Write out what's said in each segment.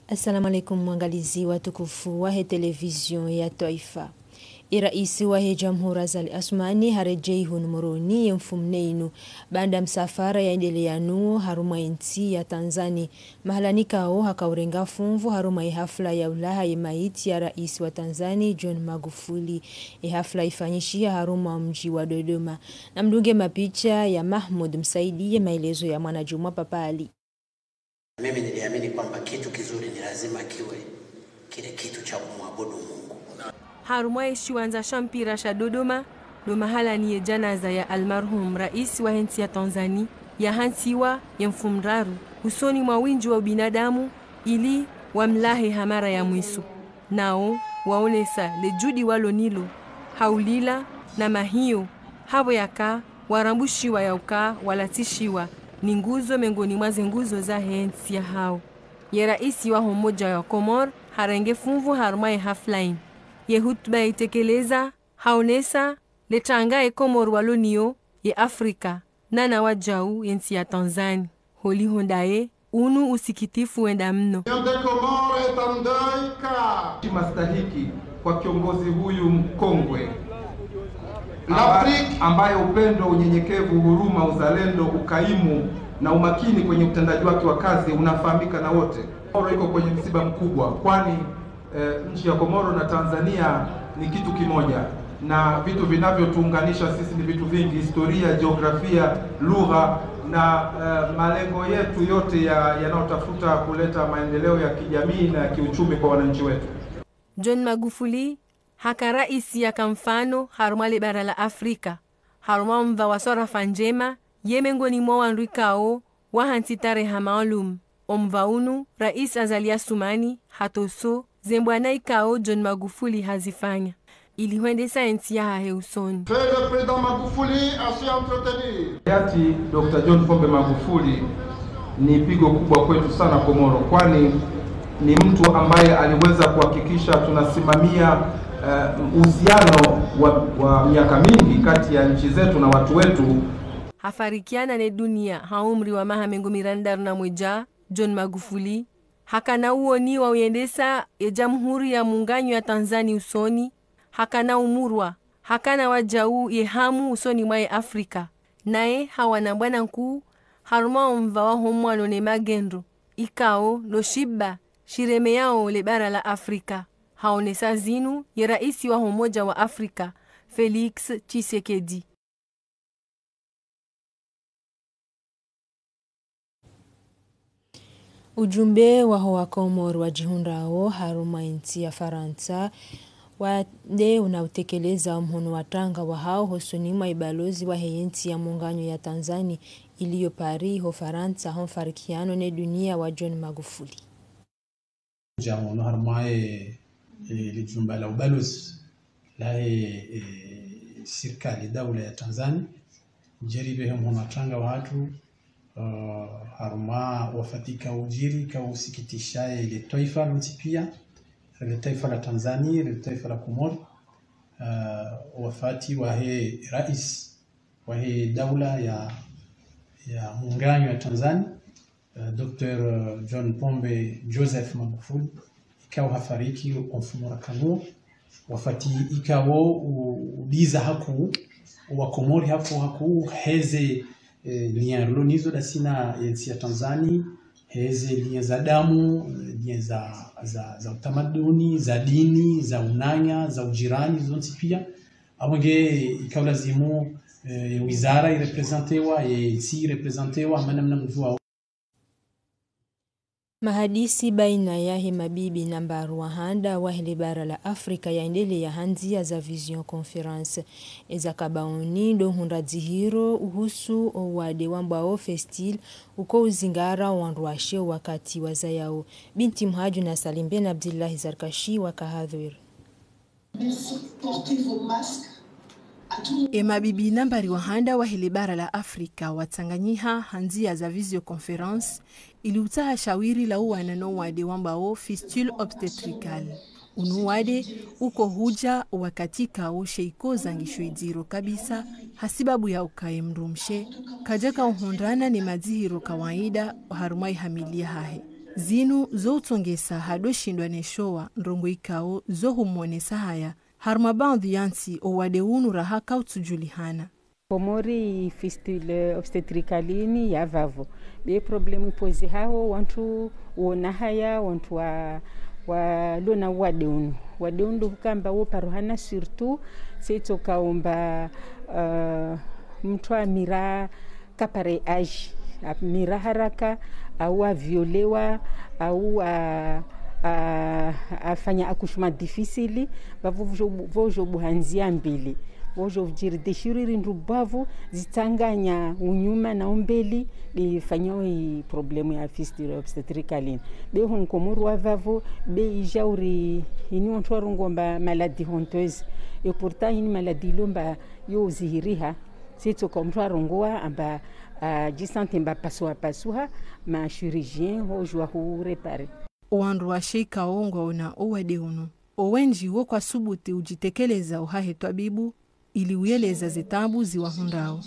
Assalamu alaikum mwangalizi watukufu wa television ya Taifa. Iraisi wa Jamhuri Zali Asmani harejei hunumuroni mfumneinu banda msafara yaendelea nuo haruma inti ya Tanzania mahalanikao hakaurenga fumvu haruma hafla ya ulaha maiti ya rais wa Tanzania John Magufuli. Hafla ifanyishia haruma mji wa Dodoma. Na mdunge mapicha ya Mahmud Msaidi maelezo ya Mwanajuma Papali. Mimi niliamini kwamba kitu kizuri ni lazima kiwe kile kitu cha kumwabudu Mungu. Harumai shiwanza shampira sha Dodoma do mahala ni janaza ya almarhum rais wa nchi ya Tanzania ya hansiwa ya mfumraru usoni mwa winji wa binadamu ili wamlahe hamara ya mwisu. Nao waonesa lejudi walonilo haulila na mahio habo yaka warambushiwa ya uka walatishiwa ni nguzo mengoni mwa nguzo za hensi ya hao. Ye raisi wa Umoja wa Komoro harenge fumvu harumai haflain. Ye hutuba itekeleza haonesa letanga Komoro walonio ye Afrika nana wajau yensi ya Tanzania. Holi hondae unu usikitifu wenda mno. Mastahiki kwa kiongozi huyu mkongwe ambaye upendo, unyenyekevu, huruma, uzalendo, ukaimu na umakini kwenye utendaji wake wa kazi unafahamika na wote. Komoro iko kwenye msiba mkubwa kwani nchi ya Komoro na Tanzania ni kitu kimoja, na vitu vinavyotuunganisha sisi ni vitu vingi: historia, jiografia, lugha na malengo yetu yote yanayotafuta kuleta maendeleo ya kijamii na kiuchumi kwa wananchi wetu. John Magufuli haka raisi ya kamfano harumale bara la Afrika. Haruma mva wasora fanjema yemengoni mwa wanrikao wahantitare hamaalum. Omvaunu rais Azalia Sumani hatoso zembwana ikao John Magufuli hazifanya. Ili huendesa nchi ya haheusoni. President Magufuli asientretenir. Hayati Dr. John Pombe Magufuli ni pigo kubwa kwetu sana Komoro, kwani ni mtu ambaye aliweza kuhakikisha tunasimamia uhusiano wa miaka mingi kati ya nchi zetu na watu wetu. Hafarikiana ne dunia haumri wa mahamengo mirandaru na mweja John Magufuli hakana uoni wa uendesa ya Jamhuri ya Muungano ya Tanzania usoni, hakana umurwa, hakana wajau ye hamu usoni mwa Afrika. Nae hawana bwana nkuu haruma umva wa homwano ne magendo ikao no shiba shireme yao le bara la Afrika. Haonesa zinu ye raisi wa Umoja wa Afrika Felix Tshisekedi. Ujumbe wa Komoro wajihundao haruma inti ya Faransa wade unautekeleza mhono watanga wa hao hosonima ibalozi wa heinti ya Muungano ya Tanzania iliyo Paris ho Faransa honfarikiano ne dunia wa John Magufuli. Jamono harumai lijumba la ubalozi la serikali daula ya Tanzania jeribe mhono watanga wa hatu haruma wafatika ujiri ka usikitisha ile taifa mpya ile taifa la Tanzania, ile taifa la Komoro, wafati wa rais wa daula ya Muungano ya Tanzania Dr. John Pombe Joseph Magufuli ikawa hafariki kumfumura kanu wafati ikawo ubiza haku wa Komori haku heze lian lonizo da sina yensi ya Tanzania heze lian za damu, lian za utamaduni, za dini, za unanya, za ujirani zonti pia abonge ikawlazimu wizara irepresentewa yensi irepresentewa manamna mjua. Mahadisi baina ya mabibi namba Rwanda wa bara la Afrika yaendelea hanzia za Vision Conference eza kabaoni do hundadzihiro uhusu wade wambao festil uko uzingara wanruashe wakati wazayao. Binti Mhaju na Salimben Abdullah Zarkashi wa Kahadhir. Mabibi nambari wahanda wa bara la Afrika watanganyiha hanzia za Vision Conference iliutaha shawiri la uwanano wade wambao fistule obstetrical. Unuwade uko huja wakatika o sheiko zangishwedziro kabisa hasibabu ya ukae mrumshe kajaka uhondrana ni madzihiro kawaida harumai hamilia hahe. zinu zoutongesa hadoshindwa neshowa ndrongo ikao zohumonesa haya harma bandhi yansi owade unu raha kautujulihana. Komori fistule obstetricalini ya vavo. Be problemu pozi hao wantu uona haya wantu wa lona wadeunu. Wadeunu hukamba woparuhana surtout seito kaomba mtu wa mira kapare age. Mira haraka au violewa au afanya akushuma difficile vojo buhanzia mbili. Vojo vjiri deshiriri ndubavu zitanganya unyuma na umbeli bifanyao problemu ya fistule obstetricalini. Be honkomuru wa vavo be ijauri ini wantu warungomba maladie honteuse. Et pourtant ini maladie lomba yo zihiriha. Sito kwa mtu warungoa amba jisante mba pasua ma chirurgien hojua hu repare. Owandu wa sheika ongwa una owade unu. Owenji wo kwa subuti ujitekeleza uhahe twabibu ili uyeleza zetabu ziwahundao.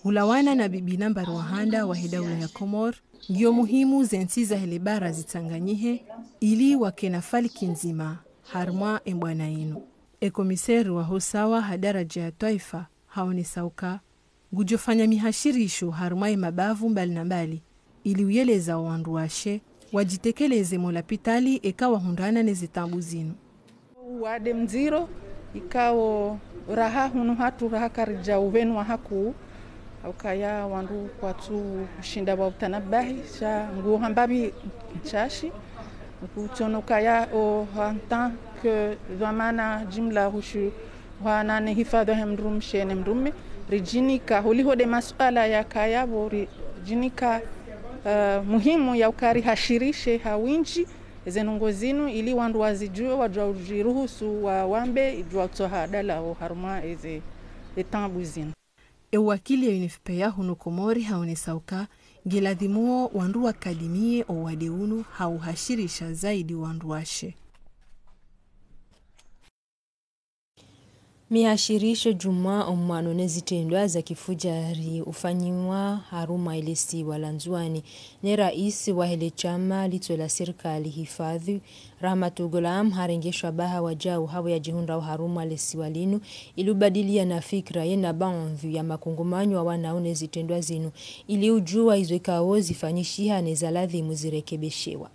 Hulawana na bibi nambari wahanda wa hedaula ya Komor, ngio muhimu zensiza helebara zitanganyihe ili wakena faliki nzima harma embwana inu. Ekomiseri wa hosawa hadaraja ya Taifa haoni sauka, gujofanya mihashirisho harma mabavu mbali na mbali ili uyeleza wandu washe wajitekeleze molapitali ekawa hundana nezitambu zinu. Wade mziro ikawo raha hunu hatu raha karija uvenu wa haku aukaya wandu kwatu shinda wa utanabahi sha nguo hambabi mchashi kuchono kaya o hantan ke zamana jimla hushu wanane hifadhi hemdrum shene mdume rijinika huliho de masuala ya kaya bori jinika muhimu ya ukari hashirishe hawinji zenongozinu ili wandu wazijue wajiruhusu wa wambe ijua kutoha dala o harma eze etambu zinu. Wakili ya UNFPA hunu Komori haone sauka giladhimuo wandu wakadimie o wadeunu hauhashirisha zaidi wandu washe. Mihashirisho juma omwano nezitendwa za kifujari ufanyiwa haruma ilisi walanzuani ne raisi wa hele chama lito la serikali hifadhi Rahmatu Gulam harengeshwa baha wajau hawa ya jihunda wa haruma ilisi walinu ilubadilia na fikra yena bandhi ya makungumanyo wa wanaone zitendwa zinu ili ujua izwekao zifanyishiha nezaladhi muzirekebeshewa.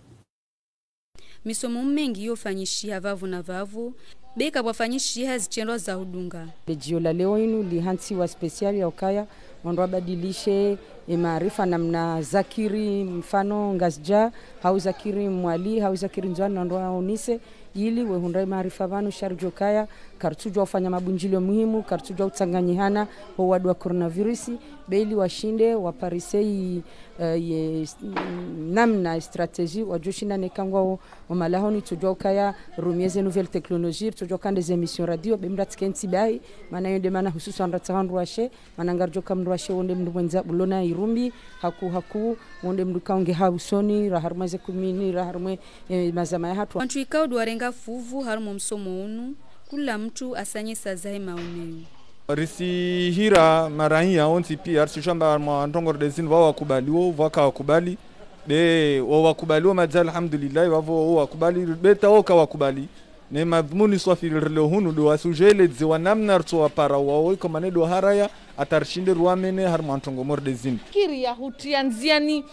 Misomo mengi yofanyishia vavu na vavu beka wafanyishia zitendwa za hudunga. Jiola leo inu lihansi wa speciali ya ukaya wandu wabadilishe maarifa namna zakiri mfano ngazja hau zakiri mwali hau zakiri nzwani wandu waonise ili wehundai maarifa vanu sharjo kaya kartujwa ufanya mabunjilo muhimu kartujwa utanganyihana ho wadu wa coronavirusi beili washinde waparisei namna strategi wajoshinda nekangwa wamalahoni tujwa ukaya rumieze nouvelle technologie tujwa kande ze emission radio bemratkensi bai mana yonde mana hususan ratsandu washe mana ngarjo kamndu washe wonde mndu mwenza bulona irumbi haku wonde mndu kaunge hausoni raharmaze kumini raharmwe mazama ya hatu wantu ikao duwarenga fuvu harumo msomo unu kula mtu asanye sazahe maoneo. Risi hira marahia onti pia arshamba mwandongor dezin wakubaliwo wakawakubali be wakubaliwo majal alhamdulillah wavo wakubali beta wakubali ne madhumuni swafirilo hunu do asujele dziwa namna rtwa para wao komane do haraya atarshinde ruamene harmantongo mordezin kiri ya hutianziani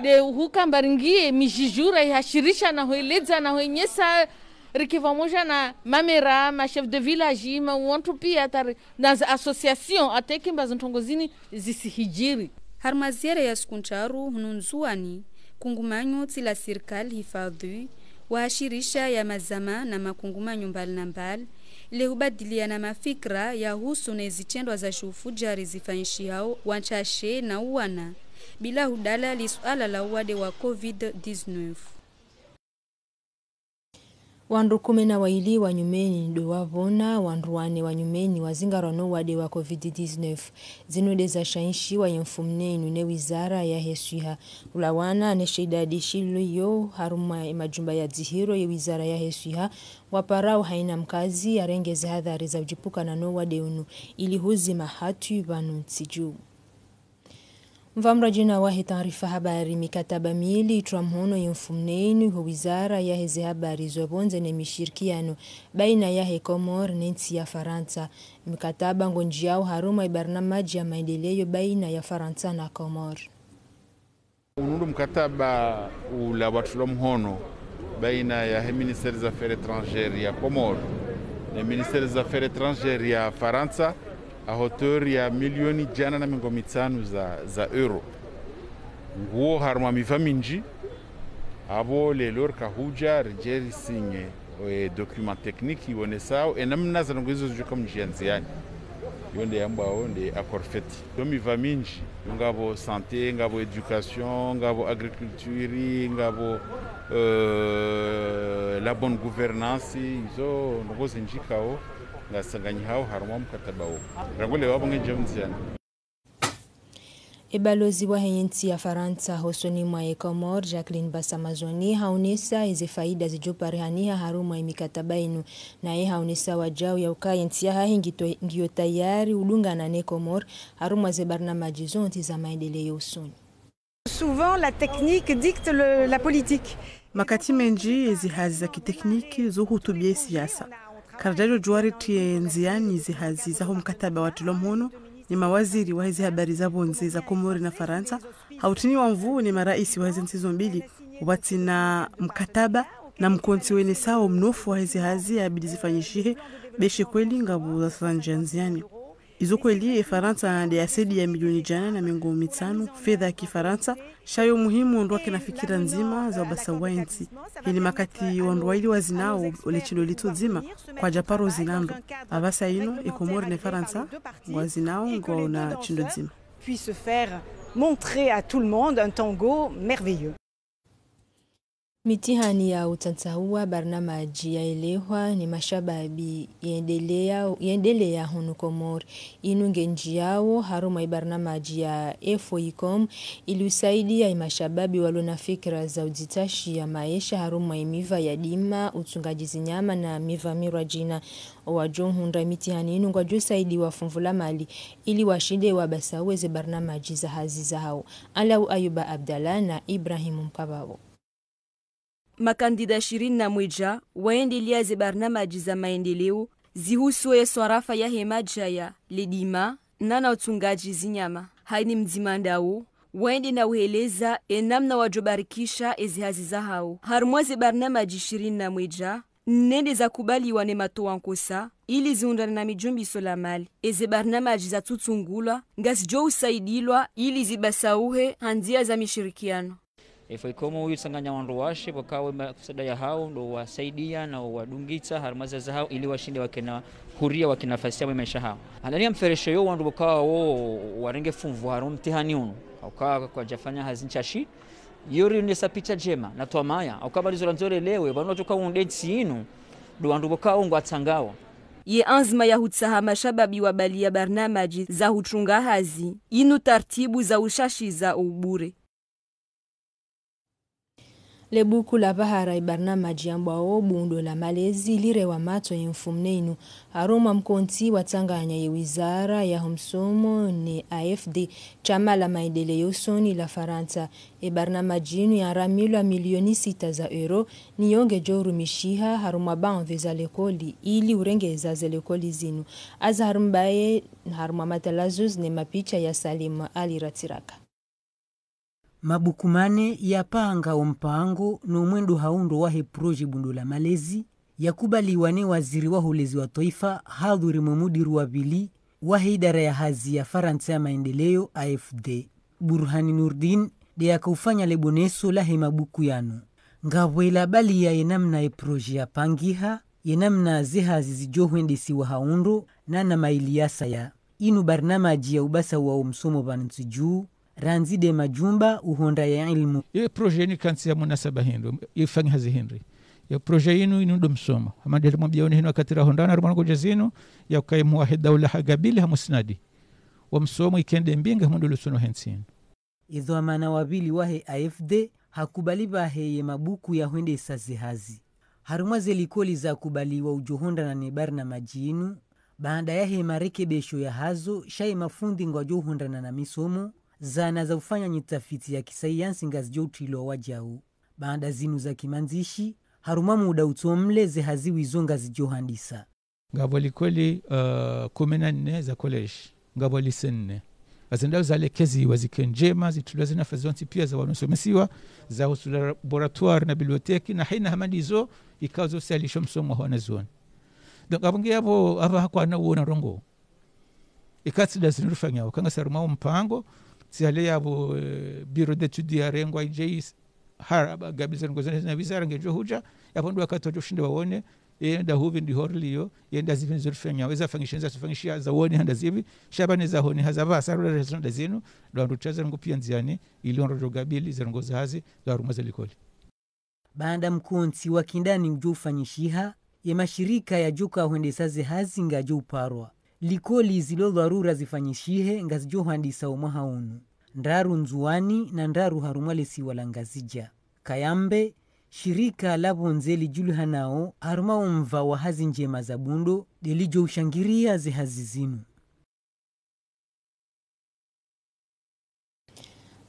de hukambaringie mijijura ihashirisha na hoeleza na hoenyesa rikiva moja na mamera ma chef de village ma wantu pia tar na association atekimba zintongozini zisihijiri harmaziere ya skuncharu hununzuani kungumanyo tila serikali hifadhi waashirisha ya mazama na makungumanyo mbali na mbali ile hubadilia na mafikra ya husu na zitendwa za shufujari zifanyishiao wanchashe na uwana bila hudala li suala la uwade wa COVID-19. Wandu 12 wa nyumeni ndo wavona wandu 4 wa nyumeni wazingara no wade wa COVID-19 zinude za shanshi wa yemfumnenu ne wizara ya hesuha ulawana ne shidadi shilo yo haruma majumba ya zihiro ya wizara ya hesuha waparao haina mkazi arengeze hadhari za ujipuka na no wade unu ili huzi mahatu vanu tsiju. Mvamrajina wahi taarifa habari mikataba miili itramhono yemfumneinu ho wizara ya heze habari zobonze ne mishirikiano baina ya Komor na nchi ya Faransa. Mikataba ngonjiao haruma ibarnamaji ya maendeleo baina ya Faransa na Komor. Unundu mkataba ula watulomhono baina ya Ministère des Affaires étrangères ya Komor na Ministère des Affaires étrangères ya Faransa a hauteur ya milioni jana na mingo mitano za euro. Nguo harma mifaminji abo lelor kahuja rejeri sinye document technique yonesao enamna za ngozo zuka mjianziani yonde yambao nde accord fait do mifaminji ngabo santé ngabo éducation ngabo agriculture ngabo la bonne gouvernance izo ngozo njikao ngasanganyi hao haruma mkataba huo rangole wabo ngejeunziana. Ebalozi wa nchi ya Faransa hosoni mwa Komor Jacqueline Basamazoni haonesa ize faida zijoparihania haruma mikataba inu na haonesa wajao ya ukaya nchi ya ngio tayari udungana ne Komor haruma ze barnamaji zonti za maendeleo usoni. Souvent la technique dicte la politique. Makati menji izi hazi za kitekniki zuhutubia siasa. Kardajo juari tie nziani izi hazi za mkataba wa tulomhono ni mawaziri wa hizi habari za bonze za Komori na Faransa. Hautini wa mvuu ni maraisi wa hizi nchizo mbili wati na mkataba na mkonti wene sao mnofu wa hizi hazi ya bidi zifanyishihe beshe kweli ngabu za sanje nziani. Izo kweli Faransa ndi asedi ya milioni jana na mingo mitano fedha ya Kifaransa shayo muhimu ondwa kina fikira nzima za basa wainti. Hini makati ondwa ili wazinao olechindo lito zima kwa japaro zinando. Abasa ino Komori na Faransa wazinao ngo na chindo zima. Puisse faire montrer à tout le monde un tango merveilleux. Mitihani ya utantaua barnamaji ya elehwa ni mashababi yendelea hunu Komor. Inunge njiao haruma barnamaji ya FOICOM ilusaidia mashababi walona fikra za uzitashi ya maisha haruma miva ya dima, utungaji zinyama na miva mirajina. Wajon hunda mitihani inu kwa jusaidi wa funvula mali ili washide wabasaweze barnamaji za hazi za hao. Alau Ayuba Abdallah na Ibrahim Mkabawo. Makandida 21 waendelea ze barnamaji za maendeleo zihuswe swarafa ya hemaja ya ledima na utungaji zinyama. Haini mzimandao waende na uheleza enamna wajobarikisha ezihazi za hao. Harumwaze barnamaji 21 nende za kubali wane matoa nkosa ili ziundana na mijumbi solamali. Eze barnamaji za tutungula ngasjo usaidilwa ili zibasauhe handia za mishirikiano. FOICOM yusanganya wandu washe wakawe kusada ya hao ndo wasaidia na wadungita harumaza za hao ili washinde wakina huria wakina fasia maisha hao. Halania mferesho yo wandu wakawa warenge funvu harum mtihani unu wakawa kwa jafanya hazinchashi yori unesa picha jema na tuamaya wakawa lizo lanzore lewe wanu watoka undensi inu ndo wandu wakawa ungu atangawa. Ye anzma ya hutsaha mashababi wa bali ya barnamaji za huchunga hazi inu tartibu za ushashi za ubure. Lebuku la bahara ibarnamaji ambao bundo la malezi lire wa mato yemfumneinu haruma mkonti watanganya ye wizara ya humsomo ni AFD chama la maendeleo soni la Faransa. Ibarnamaji inu ya ramilwa milioni 6 za euro ni yonge joru mishiha haruma banve za lekoli ili urengeza za lekoli zinu. Aza harumbaye haruma matalazuz ne mapicha ya Salim Ali Ratiraka. Mabukumane ya panga ompango no mwendo haundo wahe proje bundo la malezi ya kubali wane waziri wa hulezi wa toifa hadhuri mumudiru wa bili wahe idara ya hazi ya Faransa ya maendeleo AFD. Burhani Nurdin de ya kaufanya leboneso lahe mabuku yano. Ngawela bali ya yenamna e proje ya pangiha yenamna zehazi zijohwendesi wa haundo na mailiasa ya inu barnamaji ya ubasa wa umsomo banantijuu ranzi de majumba uhonda ya ilmu. Ye proje ni kansi ya munasaba hindu, ifanyi hazi hindu. Ya proje inu ndo msomo. Hamadi mwabia hinu wakatira hondana rumana kujazinu ya ukai muwahid daula hagabili hamusnadi. Wa msomo ikende mbinga mundu lusuno hensinu. Idho amana wabili wahe AFD hakubali bahe ye mabuku ya huende sazi hazi. Harumaze likoli za kubali wa ujohonda na nebarna majinu. Baada yahe marekebesho ya hazo, shai mafundi ngwa johonda na misomo. zana za ufanya nyitafiti ya kisayansi ngazijo utilo wajau. Baada zinu za kimanzishi, haruma muda utomle ze haziwi zonga zijo handisa. Ngaboli kweli 14 za college, ngaboli 4. Azendao zale kezi wazike njema, zitulwa zina fazonti pia za wanusomesiwa, za husu laboratoire na biblioteki, na haina hamadizo ikazo salisho msomo wana zuon. Donc abonge yabo aba hako anawo rongo. Ikatsi da zinurufanya wakanga saruma mpango, siale yabo bureau d'études ya rengo IJs haraba gabiza ngozana na vizara ngejo huja, yapondu wakati wajoshinda waone, yenda huvi ndi horliyo, yenda zivi nzurufanya, weza fangishenza tufangishia za woni handa zivi, shabani za honi hazava sarula rezonda zinu, doandu chaza rungu pia nziani, ili onrojo gabili za rungo zahazi, za rumaza likoli. Baada mkunzi wa kindani ujo ufanyishiha, ya mashirika ya joka huendesaze hazi nga jo uparwa. Likoli zilo dharura zifanyishihe nga zijo handisa umaha unu. Ndaru nzuani na ndaru harumale siwala ngazija. Kayambe, shirika labo nzeli julu hanao haruma umva wa hazi njema za bundo delijo ushangiria ze hazi zinu.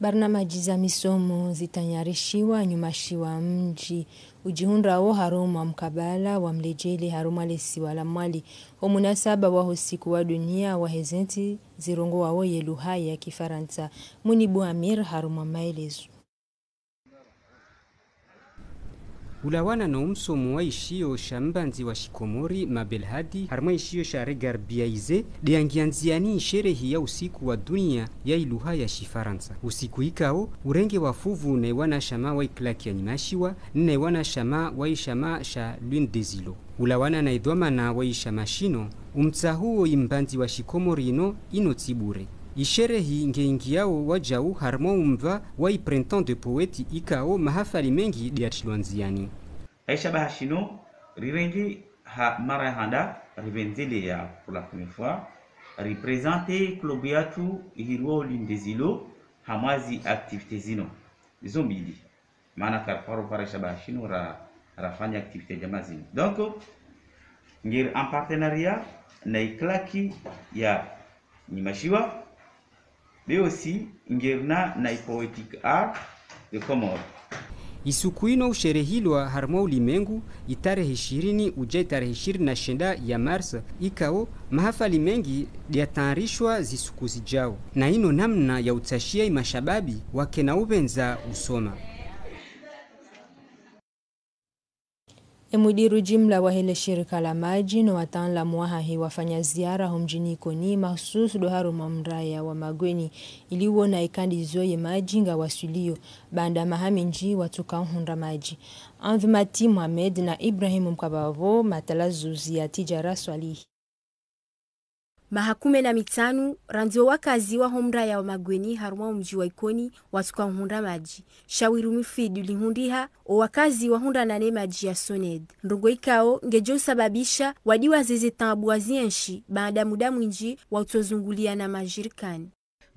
Barnamaji za misomo zitanyarishiwa nyumashiwa mji ujihunda wo haruma mkabala wa mlejeli haruma lesi wala mwali omunasaba wa hosiku wa dunia wa hezenti zirongo wa woye luha ya kifaransa munibu amir haruma maelezu. Ulawana na umsomo wa ishio shambanzi wa shikomori mabelhadi harma ishio share garbiaize de angianziani sherehi ya usiku wa dunia ya iluha ya shifaransa. Usiku ikao urenge wa fuvu na wana shama wa iklaki ya nimashiwa na wana shama wa ishama sha lune des îlots. Ulawana na idwama na wa ishama shino umtsahuo imbanzi wa shikomori ino tibure. Isherehi ngeingiao wajau harmo umva wa printemps de poète ikao mahafali mengi diachilwanziani. Aisha Bahashino rirengi ha mara handa rivenzele ya pour la première fois représenter Klobiatu Hirwo Lune des îlots hamazi activité zino zombili maana karfaro para Aisha Bahashino rafanya activité jamazini. Donc ngir en partenariat na iklaki ya Nimashiwa mais aussi ngirna na poetic art de Comores. Isukuino usherehilwa harmo ulimengu itarehe 20 uja itarehe 29 ya Mars ikao mahafali mengi diatanrishwa zisuku zijao na ino namna ya utashia imashababi wake na ubenza usoma. Mudiru jimla wa hele shirika la maji na watanla mwahahi wafanya ziara humjini Koni mahsusu do haruma mraya wa Magweni iliwo na ikandi zoye maji nga wasulio banda mahaminji watuka hunda maji. Anvimati Mohamed na Ibrahim Mkabavo matalazuzi ya tijara swalihi. Mahakume na mitanu ranzio wakazi wa homraya wa Magweni haruma mji wa Ikoni watuka hunda maji. Shawiru mifidu lihundiha o wakazi wa hunda nane maji ya Soned. Ndongo ikao ngejo sababisha wadiwa zeze tambuazi enshi baada muda mwinji wa utozungulia na majirikani.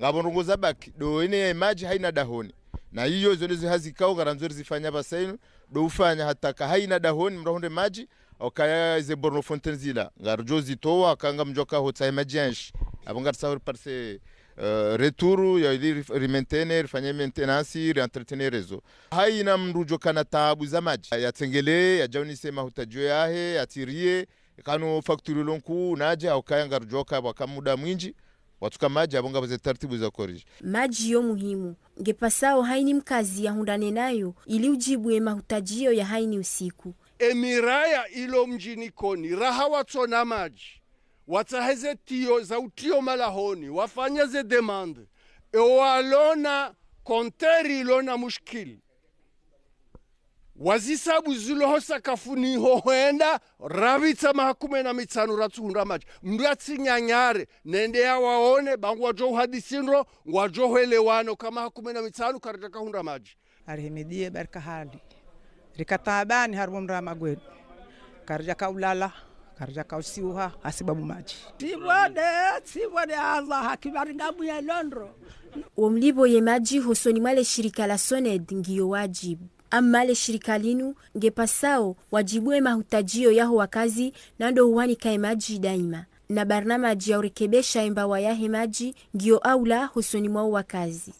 Ngabonongo zabaki do ene maji haina dahoni. Na hiyo zolezi hazikao garanzori zifanya basainu do ufanya hataka haina dahoni mrahunde maji okaya ze borno fontaine zila ngarjo zitowa kanga mjoka hotsa majianshi abonga tsawur parce retour ya ili rimaintenir fanya maintenance re-entretenir rezo haina mrujo kana taabu za maji ya tengele ya jawni sema hutajo yahe atirie kanu facture lonku naja okaya ngarjoka wakamuda mwinji watuka maji abonga baze taratibu za koriji. Maji yo muhimu ngepasao haini mkazi ya hundane nayo ili ujibu mahutajio ya haini usiku. Emiraya ilo mjini Koni raha watsona maji wataheze tio za utio malahoni wafanya ze demande walona konteri ilona mushkili wazisabu ziloho sakafuni hoenda ravitsa mahakume na mitsanu ratsuhunda maji mndu atsinyanyare nende ya waone bangu wajo uhadisindro wajo huelewano kama hakume na mitsanu karitaka hunda maji arihimidie barka hali rikatabani harumra Magweni karja kaulala karja kausiuha asibabu maji sibwade Allah hakibaringabu ya Londro omlibo ye maji hosoni male shirika la Soned ngiyo wajibu amale shirika linu ngepasao wajibue mahutajio yaho wakazi nando huwani kae maji daima na barnamaji ya urekebesha imbawa ya hemaji ngio aula husoni mwao wakazi.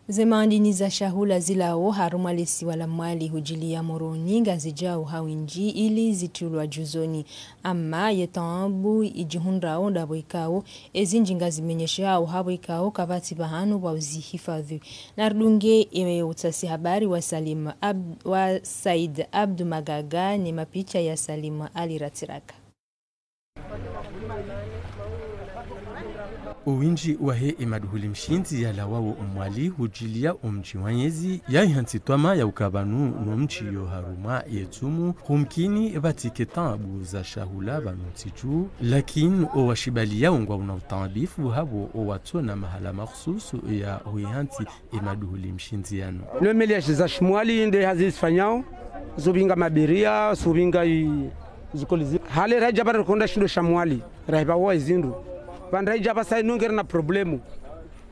Zemandini za shahula zilao harumalesi wala mwali hujilia moroni ngazijao hawinji ili zitulwa juzoni ama yetambu ijihunrao ndabo ikao ezinjinga zimenyeshao habo ikao kavati bahanu wa uzihifadhi. Nardunge utasi habari wa Said Abdu Magaga ni mapicha ya Salima Ali Ratiraka. Uwinji wahe emaduhuli mshinzi ya lawawo umwali hujilia umchiwanyezi ya ihantitwama ya ukabanu no mchiyo haruma yetumu humkini batiketan abu za shahula banutichu lakini owashibalia ungwa unautabifu habo owatona mahala makhususu ya huihanti emaduhuli mshinzi yano. Lwemeliashi za shimwali nde hazifanyao zubinga mabiria zubinga zikolizi hale raja bara konda shindo shamwali rahiba wa izindu bandai jaba sai nungera na problemu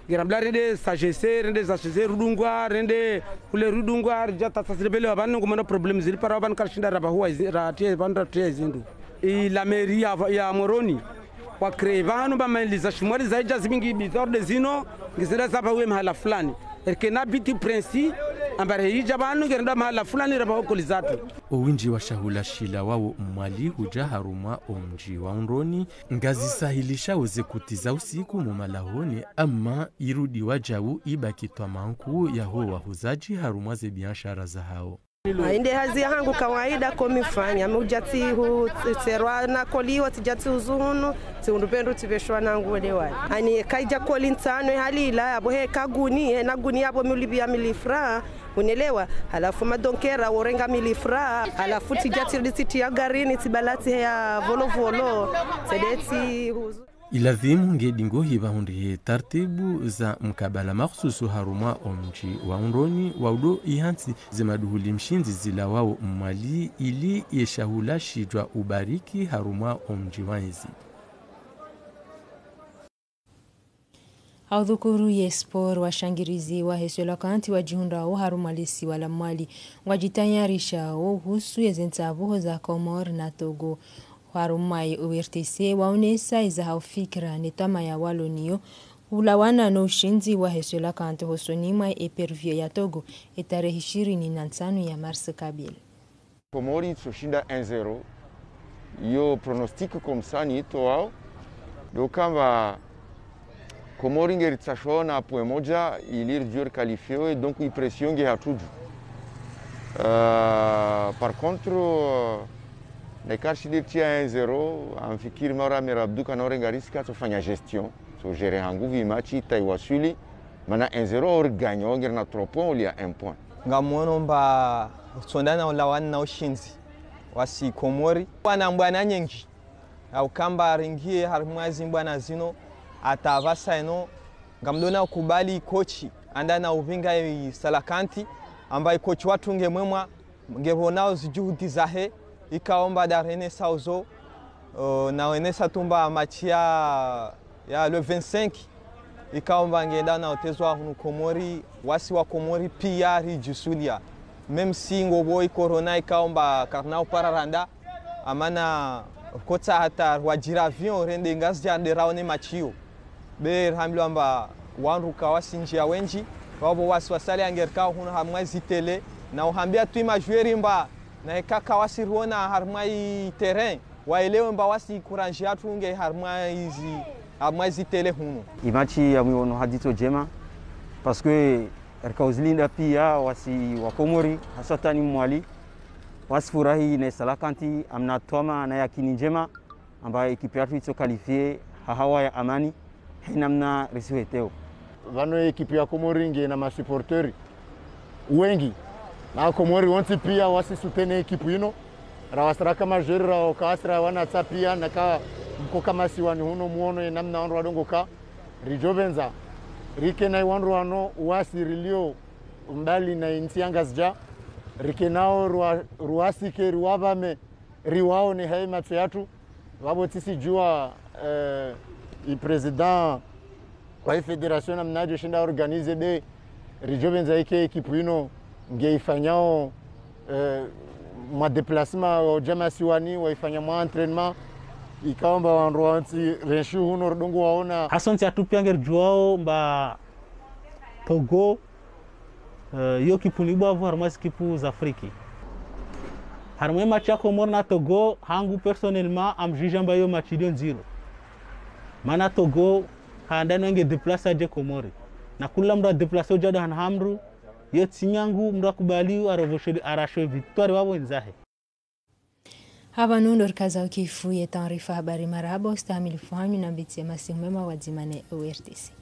ngira rende sagesse rende sagesse rudungwa rende kule rudungwa jata tasibele abantu ngomana problem zili para abantu karshinda raba huwa ratie banda tie izindu la mairie ya Moroni kwa krevano ba maliza shimwali zaija zibingi bizorde zino ngizira saba we mahala fulani erkena biti prinsi ambare hija banu ngenda mahala fulani raba okolizatu. Uwinji wa shahula shila wao mwali huja haruma omji wa unroni ngazi sahilisha uzekutiza usiku mumalahoni ama irudi wajawu ibakitwa manku ya huo wahuzaji haruma ze biashara za hao. Inde hazi hangu kawaida komifanya mujati hu serwa na koliwa tijati uzuhunu tiundupendu tibeshwa nangu wedewai ani kaija kolintano halila abo he kaguni na guni abo mulibia milifra unelewa halafu madonkera orenga milifra halafu tijati risiti ya garini tibalati ya volovolo sedeti huzu Iladhimu ngedingo hiva hundi tartibu za mkabala makhususu haruma omji wa unroni waudo ihansi zemaduhuli mshinzi zila wao mwali ili yeshahula shidwa ubariki haruma omji wa hizi. Haudhukuru yespor wa shangirizi wa hesola kanti wa jihunda wa harumalisi wala mwali wajitayarisha husu yezentabuho za Komor na Togo. Harumai uwirtise waonesa iza haufikra nitama ya waloniyo ulawana no ushinzi wa hesola kanti hosonima epervio ya Togo etarehe 25 ya Mars Kabil. Komori tushinda 1-0 yo pronostic comme ça ni to wao do kama Komori ngeri tsashona point moja ilir dur qualifié et donc pression nge hatuju. Par contre Nekar shidirtia 1-0 amfikiri mara merabdu kanore ngariska tofanya gestion so gérer hangu vimachi taiwasuli mana 1-0 or ganyo ngir na 3 points ulia 1 point ngamono mba sondana ulawana na ushinzi wasi Komori wana mbwana nyengi au kamba ringie harmwazi mbwana zino atavasa eno ngamdona kubali kochi andana uvinga salakanti ambaye kochi watu ngemwemwa ngeronao zijuhudi zahe ikaomba darene sauzo na wenesa tumba machia ya le 25 ikaomba ngenda na otezwa hunu Komori wasi wa Komori pia rijusulia même si ngobo corona ikaomba karnao pararanda amana kota hata wajira avion rende ngazi ya nderaone machio be hamlo amba wanru kawasi njia wenji wabo wasi wasali angerka hunu hamwazi tele na uhambia tu imajweri mba na kaka wasi ruona harmai terrain waelewe mba wasi kuranji atu nge harmaizi tele hunu imachi ya mwono hadito jema parce que erkauzlinda pia wasi wa Komori hasatani mwali wasi furahi na salakanti amna toma na yakini njema ambaye ekipe yetu ito qualifié hawa ya amani hinamna risiweteo vano ekipe ya Komori nge na masupporteri wengi na Komori wanti pia wasi sutene ekipe ino rawasra kama jeri rawo kasra wana tapia na ka mko kama siwani huno muono namna wanro wadongo ka rijovenza rike na wanro wano wasi rilio mbali na intianga zja rike nao ruasi ke ruwavame riwao ni hai match yatu wabo tisi jua i president wa federation na mnajo shinda organize be rijovenza ike ekipe ino ngeifanyao mwa déplacement jama siwani waifanya mwa entraînement ikaomba wandu wanti reshu huno rodongo waona asante atupianger juao mba Togo yo kipunibwa vo harmas kipu za Afriki harmwe match ya Komor na Togo hangu personnellement am juge mba yo match dio nziro mana Togo handa nenge déplacer de Komori na kula mra déplacer jada han hamru yo tsinyangu mra kubali arasho victoire wabo nzahe haba nundor kaza ukifu ya taarifa habari marabo stamil fahamu na biti ya masimema wadzimane ORTC.